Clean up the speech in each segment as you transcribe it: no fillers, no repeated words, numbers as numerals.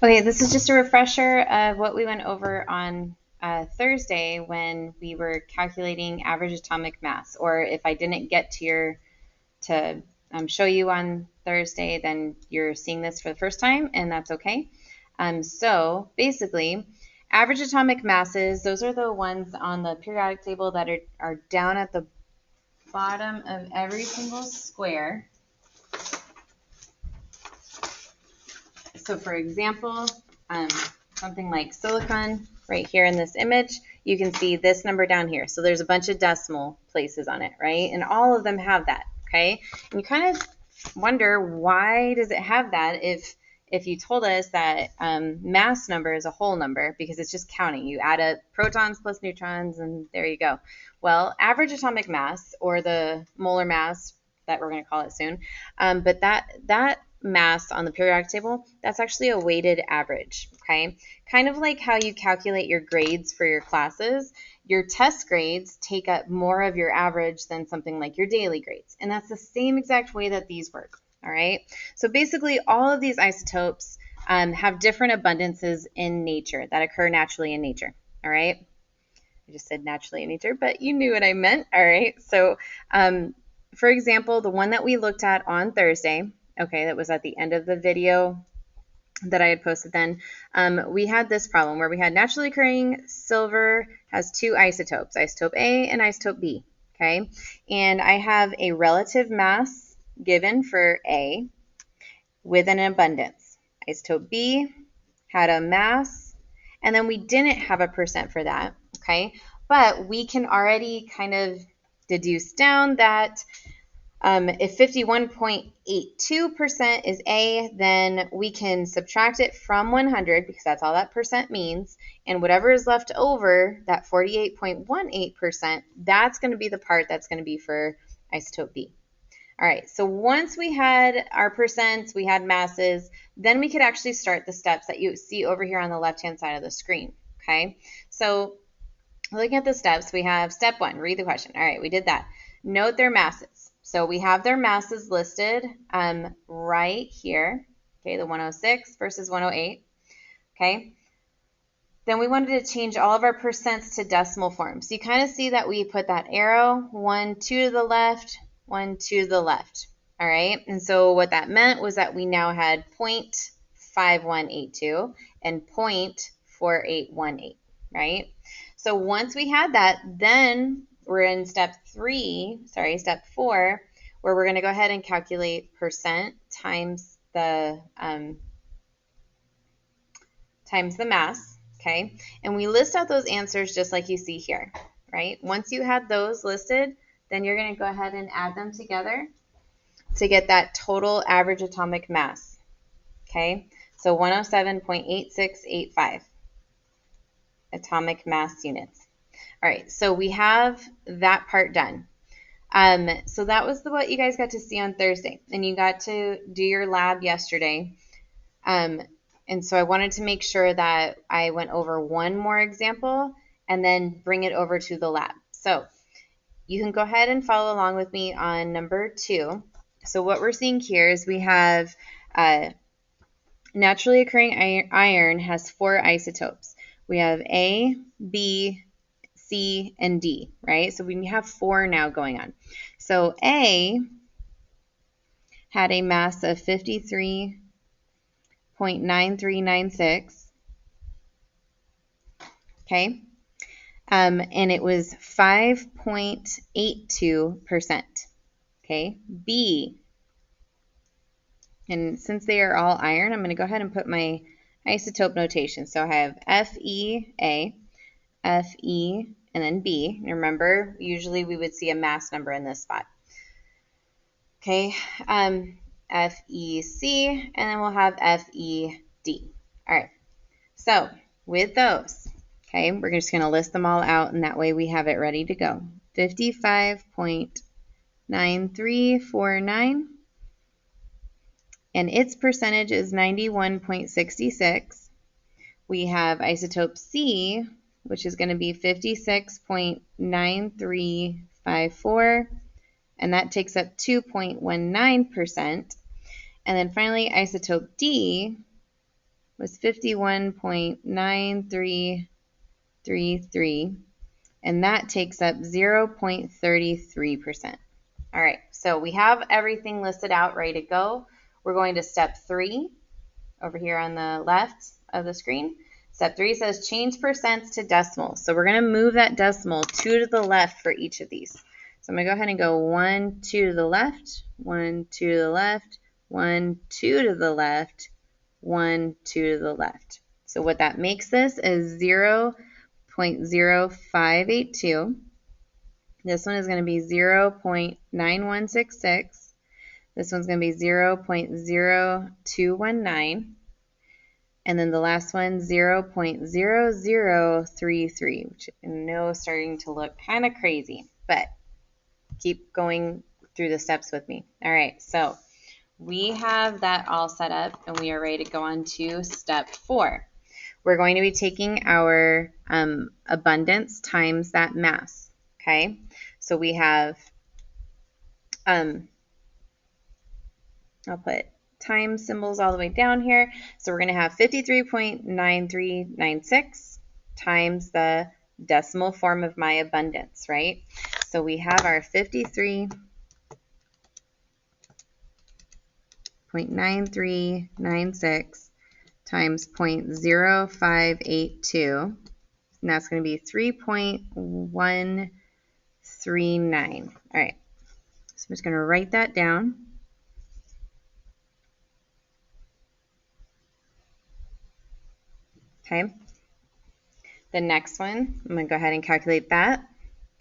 Okay, this is just a refresher of what we went over on Thursday when we were calculating average atomic mass. Or if I didn't get to show you on Thursday, then you're seeing this for the first time, and that's okay. So basically, average atomic masses, those are the ones on the periodic table that are down at the bottom of every single square. So for example, um, something like silicon right here in this image, you can see this number down here. So there's a bunch of decimal places on it, right? And all of them have that, okay? And you kind of wonder, why does it have that if you told us that mass number is a whole number, because it's just counting. You add up protons plus neutrons and there you go. Well, average atomic mass, or the molar mass that we're going to call it soon, but that mass on the periodic table, that's actually a weighted average, okay? Kind of like how you calculate your grades for your classes, your test grades take up more of your average than something like your daily grades. And that's the same exact way that these work, all right? So basically, all of these isotopes have different abundances in nature that occur naturally in nature, all right? I just said naturally in nature, but you knew what I meant, all right? So, for example, the one that we looked at on Thursday, okay, that was at the end of the video that I had posted then, we had this problem where we had naturally occurring silver has two isotopes, isotope A and isotope B, okay? And I have a relative mass given for A with an abundance. Isotope B had a mass, and then we didn't have a percent for that, okay? But we can already kind of deduce down that if 51.82% is A, then we can subtract it from 100, because that's all that percent means, and whatever is left over, that 48.18%, that's going to be the part that's going to be for isotope B. All right, so once we had our percents, we had masses, then we could actually start the steps that you see over here on the left-hand side of the screen, okay? So looking at the steps, we have step one, read the question. All right, we did that. Note their masses. So we have their masses listed right here, okay, the 106 versus 108, okay? Then we wanted to change all of our percents to decimal form. So you kind of see that we put that arrow, 1, 2 to the left, 1, 2 to the left, all right? And so what that meant was that we now had 0.5182 and 0.4818, right? So once we had that, then we're in step 4, where we're going to go ahead and calculate percent times the mass, okay? And we list out those answers just like you see here, right? Once you had those listed, then you're going to go ahead and add them together to get that total average atomic mass, okay? So 107.8685 atomic mass units. All right, so we have that part done. So that was what you guys got to see on Thursday, and you got to do your lab yesterday. And so I wanted to make sure that I went over one more example and then bring it over to the lab. So you can go ahead and follow along with me on number 2. So what we're seeing here is we have naturally occurring iron has 4 isotopes. We have A, B, C, and D, right? So we have 4 now going on. So A had a mass of 53.9396, okay? And it was 5.82%, okay? B, and since they are all iron, I'm going to go ahead and put my isotope notation. So I have FeA, Fe, and then B. And remember, usually we would see a mass number in this spot. Okay, FeC, and then we'll have FeD. All right, so with those, okay, we're just going to list them all out, and that way we have it ready to go. 55.9349, and its percentage is 91.66. We have isotope C, which is going to be 56.9354, and that takes up 2.19%. And then finally, isotope D, was 51.9333, and that takes up 0.33%. All right, so we have everything listed out, ready to go. We're going to step 3 over here on the left of the screen. Step 3 says change percents to decimals. So we're going to move that decimal 2 to the left for each of these. So I'm going to go ahead and go 1, 2 to the left, 1, 2 to the left, 1, 2 to the left, 1, 2 to the left. So what that makes this is 0.0582. This one is going to be 0.9166. This one's going to be 0.0219. And then the last one, 0.0033, which I know is starting to look kind of crazy, but keep going through the steps with me. All right, so we have that all set up, and we are ready to go on to step 4. We're going to be taking our abundance times that mass, okay? So we have, I'll put time symbols all the way down here. So we're going to have 53.9396 times the decimal form of my abundance, right? So we have our 53.9396 times 0.0582, and that's going to be 3.139. All right, so I'm just going to write that down. Okay, the next one, I'm going to go ahead and calculate that.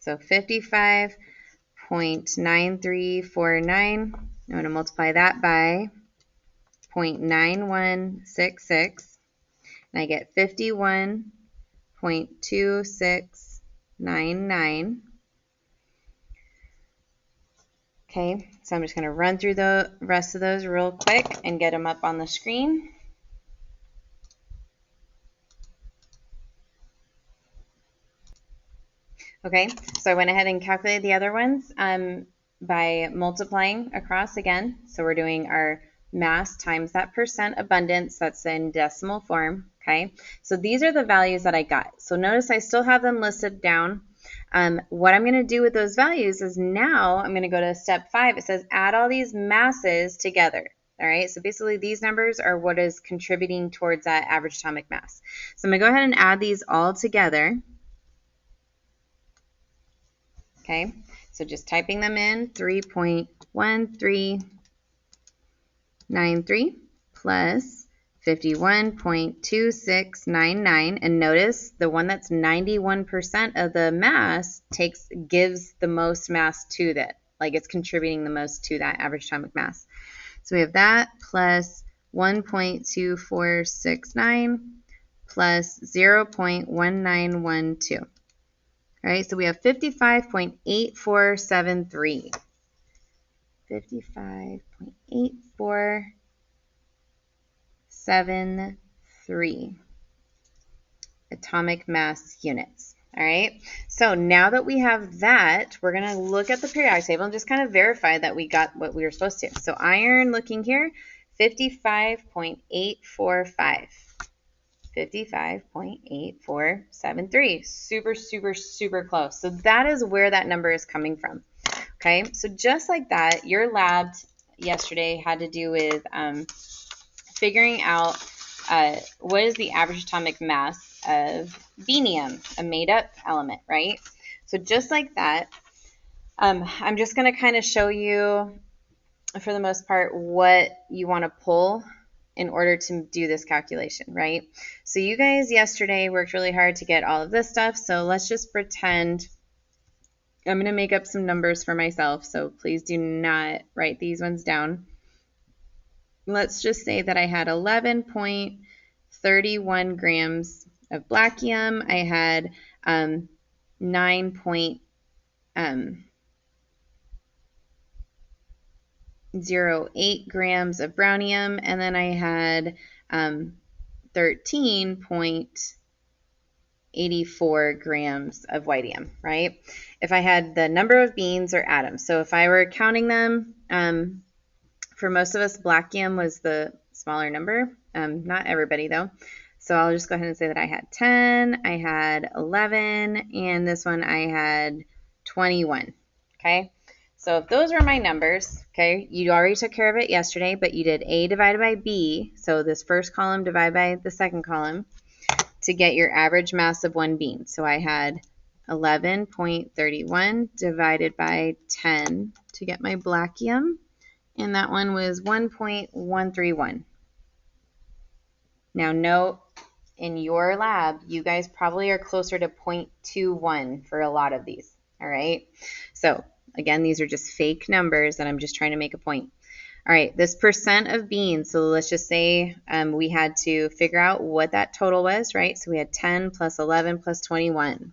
So 55.9349, I'm going to multiply that by 0.9166, and I get 51.2699. Okay, so I'm just going to run through the rest of those real quick and get them up on the screen. Okay, so I went ahead and calculated the other ones by multiplying across again. So we're doing our mass times that percent abundance, that's in decimal form. Okay, so these are the values that I got. So notice I still have them listed down. What I'm going to do with those values is now I'm going to go to step 5. It says add all these masses together. All right, so basically these numbers are what is contributing towards that average atomic mass. So I'm going to go ahead and add these all together. Okay, so just typing them in, 3.1393 plus 51.2699, and notice the one that's 91% of the mass gives the most mass to that, like it's contributing the most to that average atomic mass. So we have that plus 1.2469 plus 0.1912. All right, so we have 55.8473. 55.8473 atomic mass units. All right, so now that we have that, we're going to look at the periodic table and just kind of verify that we got what we were supposed to. So iron, looking here, 55.845. 55.8473. Super, super, super close. So that is where that number is coming from. Okay, so just like that, your lab yesterday had to do with figuring out what is the average atomic mass of benium, a made-up element, right? So just like that, I'm just going to kind of show you, for the most part, what you want to pull in order to do this calculation, right? So you guys yesterday worked really hard to get all of this stuff, so let's just pretend I'm going to make up some numbers for myself, so please do not write these ones down. Let's just say that I had 11.31 grams of blackium. I had 9.08 grams of brownium, and then I had 13.84 grams of whitium, right? If I had the number of beans or atoms, so if I were counting them, for most of us, blackium was the smaller number. Not everybody though. So I'll just go ahead and say that I had 10, I had 11, and this one I had 21, okay? So if those were my numbers, okay, you already took care of it yesterday, but you did A divided by B, so this first column divided by the second column, to get your average mass of one bean. So I had 11.31 divided by 10 to get my blackium, and that one was 1.131. Now note, in your lab, you guys probably are closer to 0.21 for a lot of these, all right? So again, these are just fake numbers and I'm just trying to make a point. All right, this percent of beans, so let's just say we had to figure out what that total was, right? So we had 10 plus 11 plus 21.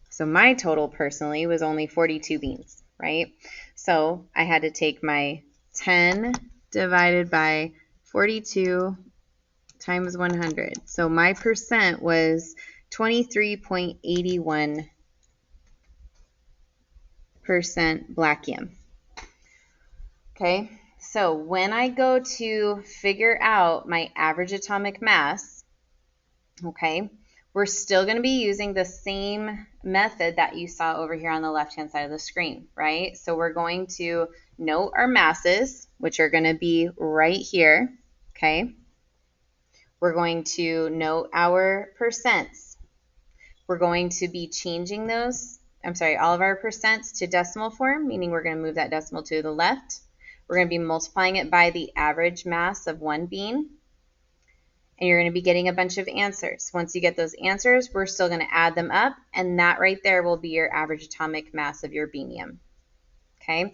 So my total personally was only 42 beans, right? So I had to take my 10 divided by 42 times 100. So my percent was 23.81% blackium. Okay, so when I go to figure out my average atomic mass, okay, we're still going to be using the same method that you saw over here on the left-hand side of the screen, right? So we're going to note our masses, which are going to be right here, okay? We're going to note our percents. We're going to be changing those, all of our percents to decimal form, meaning we're going to move that decimal to the left. We're going to be multiplying it by the average mass of one bean. And you're going to be getting a bunch of answers. Once you get those answers, we're still going to add them up, and that right there will be your average atomic mass of your beanium. Okay,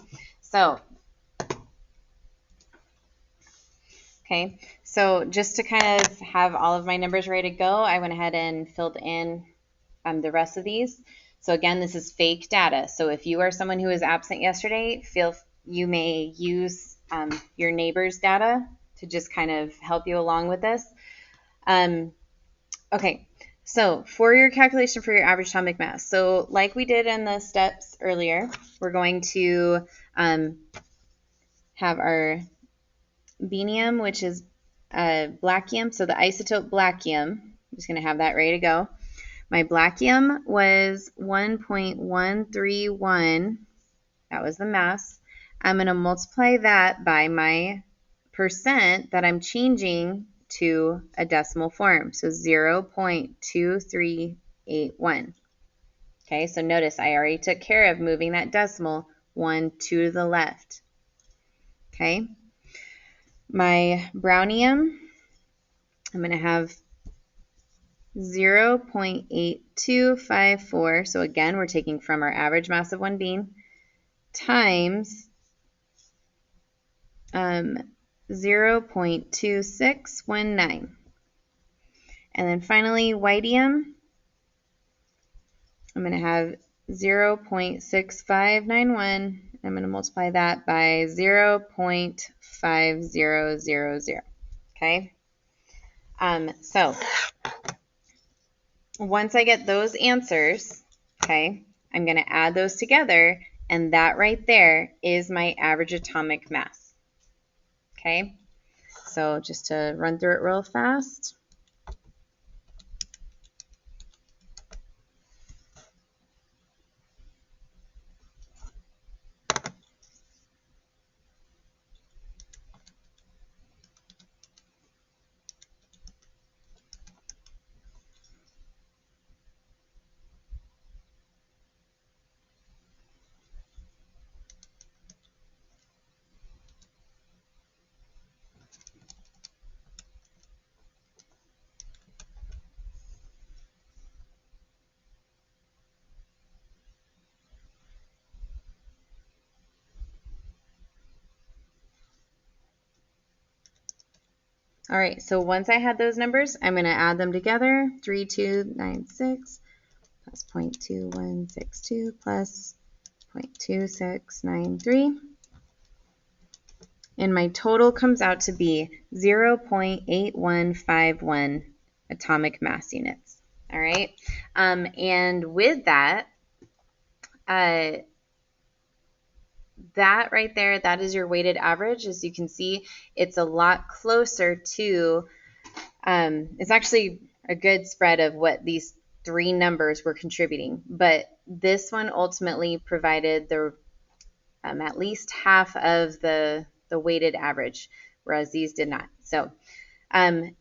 so just to kind of have all of my numbers ready to go, I went ahead and filled in the rest of these. So again, this is fake data. So if you are someone who was absent yesterday, you may use your neighbor's data to just kind of help you along with this. Okay, so for your calculation for your average atomic mass, so like we did in the steps earlier, we're going to have our beanium, which is blackium, so the isotope blackium. I'm just going to have that ready to go. My blackium was 1.131. That was the mass. I'm going to multiply that by my percent that I'm changing to a decimal form, so 0.2381. Okay, so notice I already took care of moving that decimal 1 to the left. Okay, my brownium, I'm going to have 0.8254, so again, we're taking from our average mass of one bean, times 0.2619. And then finally, whitium, I'm going to have 0.6591. I'm going to multiply that by 0.5000. Okay? So once I get those answers, okay, I'm going to add those together, and that right there is my average atomic mass. Okay, so just to run through it real fast. All right, so once I had those numbers, I'm going to add them together. 3296 plus 0.2162 plus 0.2693. And my total comes out to be 0.8151 atomic mass units. All right, and with that, that right there, that is your weighted average. As you can see, it's a lot closer to, it's actually a good spread of what these three numbers were contributing. But this one ultimately provided the at least half of the weighted average, whereas these did not. So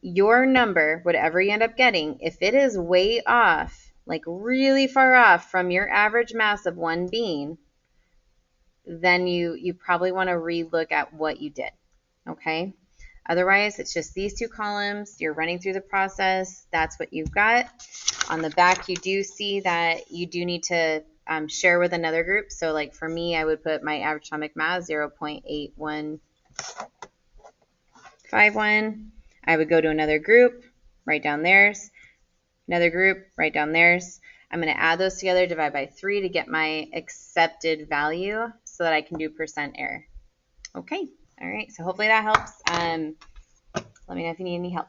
your number, whatever you end up getting, if it is way off, like really far off from your average mass of one bean, then you probably want to relook at what you did, okay? Otherwise, it's just these two columns. You're running through the process. That's what you've got. On the back, you do see that you do need to share with another group. So like for me, I would put my average atomic mass 0.8151. I would go to another group, write down theirs, another group, write down theirs. I'm going to add those together, divide by 3 to get my accepted value so that I can do percent error. Okay, all right, so hopefully that helps. Let me know if you need any help.